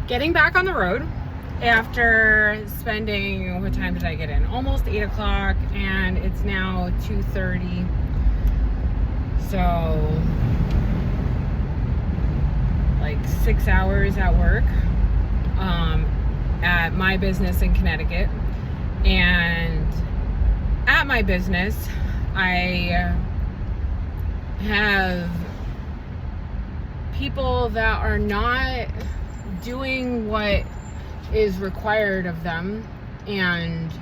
getting back on the road after spending, what time did I get in? Almost 8 o'clock, and it's now 2:30. So, like 6 hours at work at my business in Connecticut. And at my business, I have people that are not doing what is required of them, and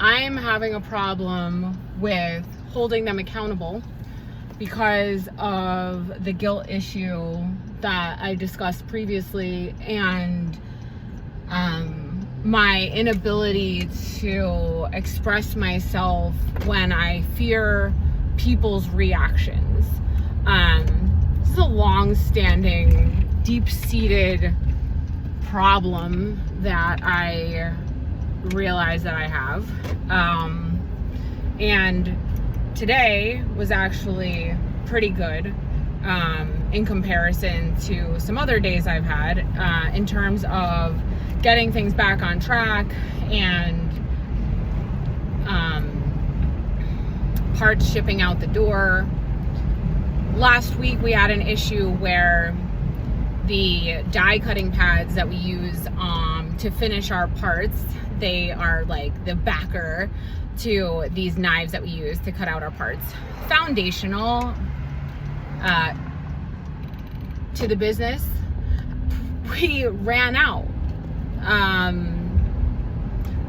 I'm having a problem with holding them accountable because of the guilt issue that I discussed previously, and my inability to express myself when I fear people's reactions. This is a long-standing, deep-seated problem that I realize that I have. And today was actually pretty good in comparison to some other days I've had in terms of getting things back on track and parts shipping out the door. Last week we had an issue where the die cutting pads that we use to finish our parts, they are like the backer to these knives that we use to cut out our parts. Foundational to the business. We ran out.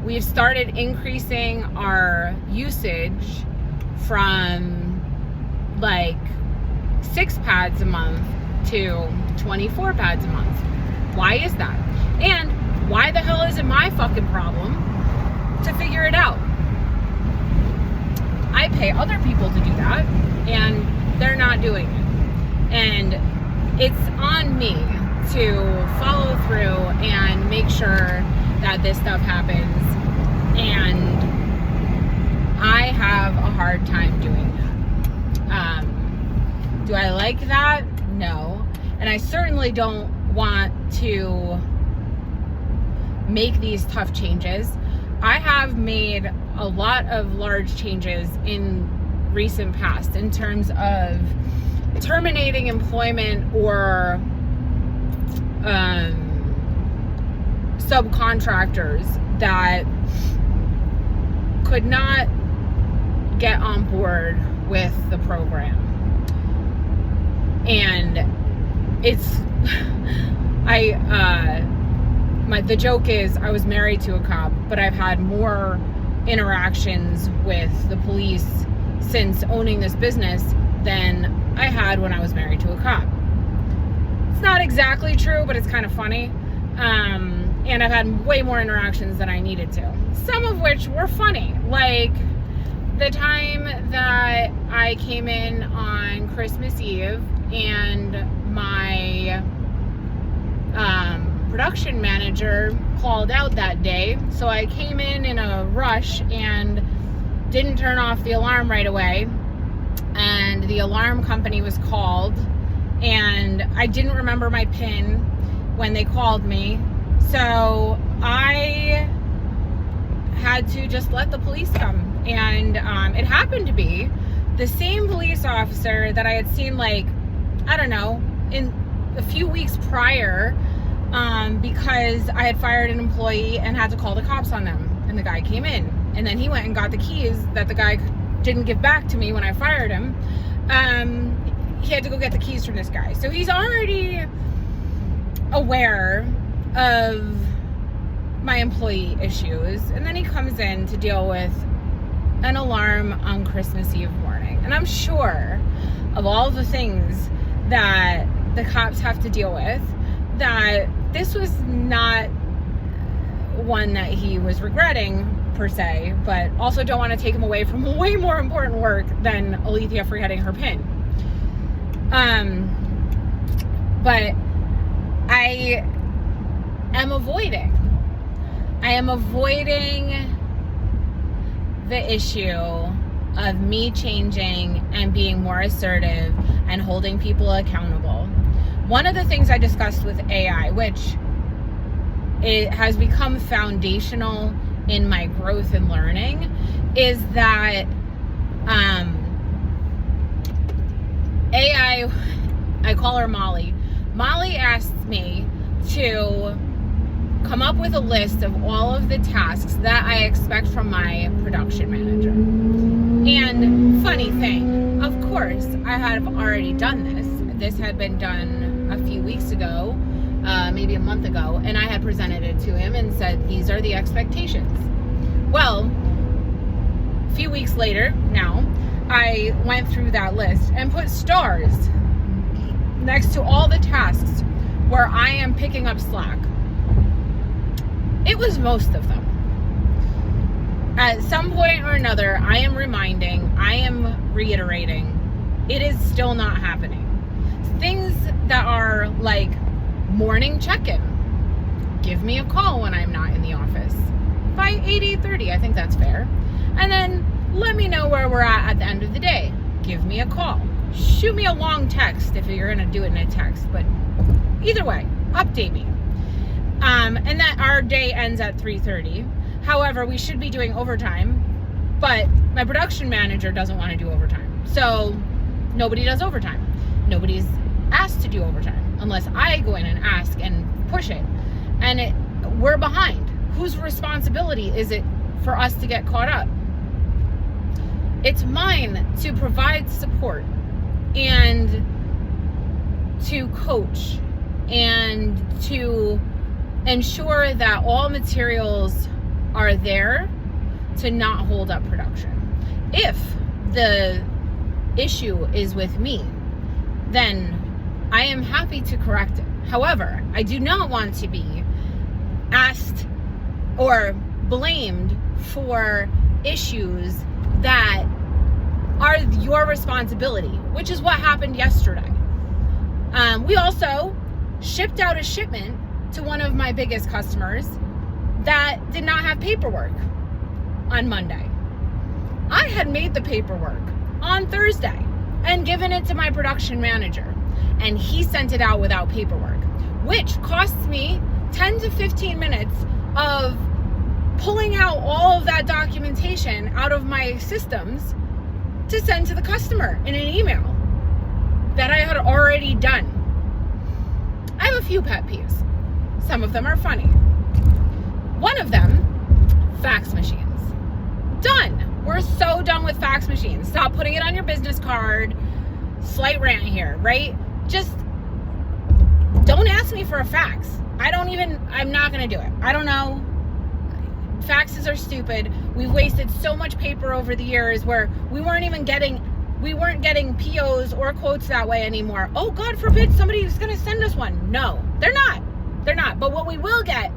We've started increasing our usage from like 6 pads a month to 24 pads a month. Why is that? And why the hell is it my fucking problem to figure it out? I pay other people to do that, and they're not doing it. And it's on me to follow through and make sure that this stuff happens. And I have a hard time doing that. Do I like that? No. And I certainly don't want to make these tough changes. I have made a lot of large changes in recent past in terms of terminating employment or subcontractors that could not get on board with the program. And it's the joke is I was married to a cop, but I've had more interactions with the police since owning this business than I had when I was married to a cop. It's not exactly true, but it's kind of funny. And I've had way more interactions than I needed to. Some of which were funny. Like the time that I came in on Christmas Eve and my production manager called out that day. So I came in a rush and didn't turn off the alarm right away. And the alarm company was called, and I didn't remember my PIN when they called me. So I had to just let the police come. And it happened to be the same police officer that I had seen, like, I don't know, in a few weeks prior, because I had fired an employee and had to call the cops on them. And the guy came in, and then he went and got the keys that the guy didn't give back to me when I fired him. He had to go get the keys from this guy. So he's already aware of my employee issues. And then he comes in to deal with an alarm on Christmas Eve morning. And I'm sure of all the things that the cops have to deal with, that this was not one that he was regretting per se, but also don't want to take him away from way more important work than Alethea forgetting her PIN. But I am avoiding the issue of me changing and being more assertive and holding people accountable. One of the things I discussed with AI, which it has become foundational in my growth and learning is that I call her Molly. Molly asked me to come up with a list of all of the tasks that I expect from my production manager. And funny thing, of course, I have already done this. This had been done a few weeks ago, maybe a month ago, and I had presented it to him and said, these are the expectations. Well, a few weeks later now, I went through that list and put stars next to all the tasks where I am picking up slack. It was most of them. At some point or another, I am reiterating, it is still not happening. Things that are like morning check-in. Give me a call when I'm not in the office. By 8:30, I think that's fair. And then let me know where we're at the end of the day. Give me a call. Shoot me a long text if you're going to do it in a text. But either way, update me. And that our day ends at 3:30. However, we should be doing overtime, but my production manager doesn't want to do overtime. So nobody does overtime. Nobody's asked to do overtime unless I go in and ask and push it. And we're behind. Whose responsibility is it for us to get caught up? It's mine to provide support and to coach and to ensure that all materials are there to not hold up production. If the issue is with me, then I am happy to correct it. However, I do not want to be asked or blamed for issues that are your responsibility, which is what happened yesterday. We also shipped out a shipment to one of my biggest customers that did not have paperwork on Monday. I had made the paperwork on Thursday and given it to my production manager, and he sent it out without paperwork, which costs me 10 to 15 minutes of pulling out all of that documentation out of my systems to send to the customer in an email that I had already done. I have a few pet peeves. Some of them are funny. One of them, fax machines. Done. We're so done with fax machines. Stop putting it on your business card. Slight rant here, right? Just don't ask me for a fax. I'm not going to do it. I don't know. Faxes are stupid. We've wasted so much paper over the years where we weren't getting POs or quotes that way anymore. Oh, God forbid somebody's going to send us one. No, they're not. They're not. But what we will get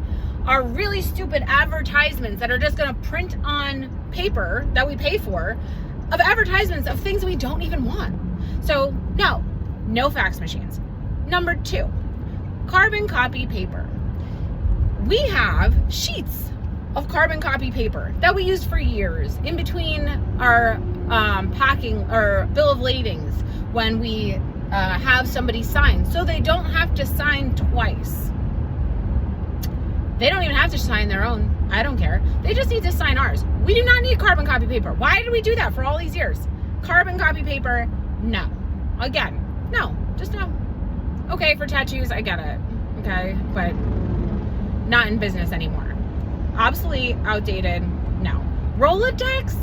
are really stupid advertisements that are just going to print on paper that we pay for of advertisements of things we don't even want. So no fax machines. Number 2, carbon copy paper. We have sheets of carbon copy paper that we used for years in between our packing or bill of ladings when we have somebody sign, so they don't have to sign twice. They don't even have to sign their own. I don't care. They just need to sign ours. We do not need carbon copy paper. Why did we do that for all these years? Carbon copy paper, no. Again, no. Just no. Okay, for tattoos, I get it. Okay, but not in business anymore. Obsolete, outdated, no. Rolodex,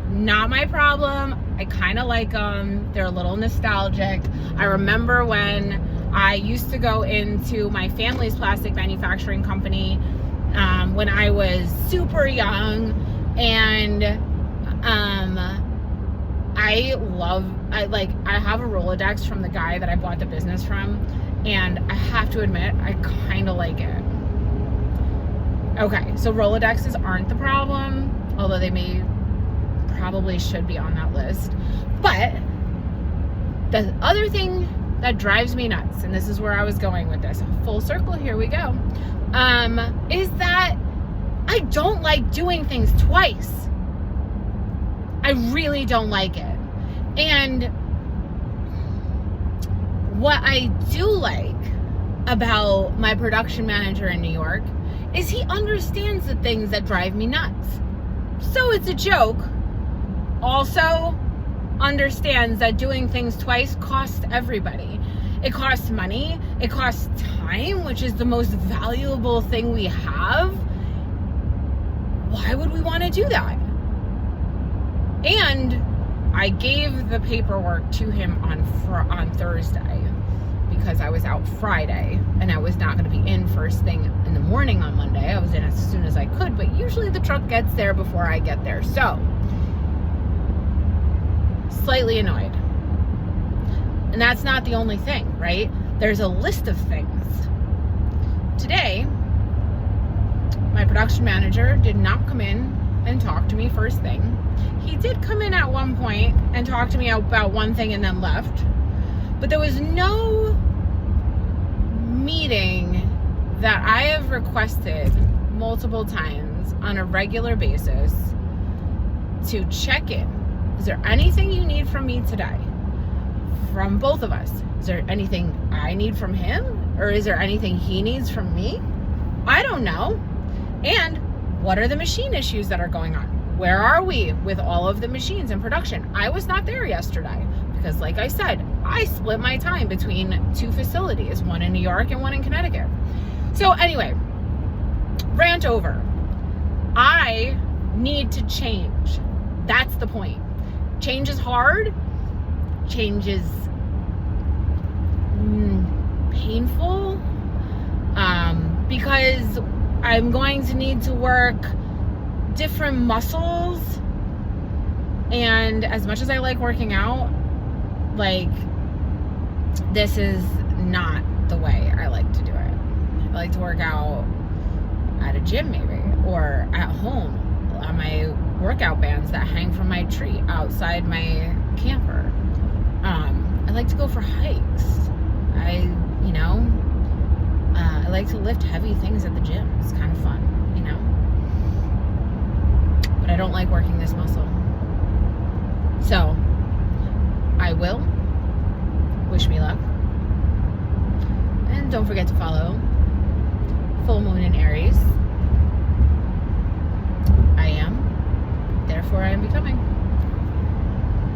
not my problem. I kind of like them. They're a little nostalgic. I remember when I used to go into my family's plastic manufacturing company when I was super young, and I have a Rolodex from the guy that I bought the business from, and I have to admit, I kind of like it. Okay, so Rolodexes aren't the problem, although they probably should be on that list. But the other thing that drives me nuts, and this is where I was going with this, full circle, here we go, is that I don't like doing things twice. I really don't like it. And what I do like about my production manager in New York is he understands the things that drive me nuts. So it's a joke. Also understands that doing things twice costs everybody. It costs money. It costs time, which is the most valuable thing we have. Why would we want to do that? And I gave the paperwork to him on Thursday because I was out Friday and I was not going to be in first thing in the morning on Monday. I was in as soon as I could, but usually the truck gets there before I get there. So, slightly annoyed. And that's not the only thing, right? There's a list of things. Today, my production manager did not come in and talk to me first thing. He did come in at one point and talk to me about one thing and then left. But there was no meeting that I have requested multiple times on a regular basis to check in. Is there anything you need from me today? From both of us. Is there anything I need from him? Or is there anything he needs from me? I don't know. And what are the machine issues that are going on? Where are we with all of the machines in production? I was not there yesterday because, like I said, I split my time between two facilities, one in New York and one in Connecticut. So anyway, rant over. I need to change. That's the point. Change is hard. Change is painful because I'm going to need to work different muscles, and as much as I like working out, like, this is not the way I like to do it. I like to work out at a gym maybe, or at home on my workout bands that hang from my tree outside my camper. I like to go for hikes. I like to lift heavy things at the gym. It's kind of fun, but I don't like working this muscle. So I will. Wish me luck. And don't forget to follow Full Moon in Aries. I am, therefore I am becoming.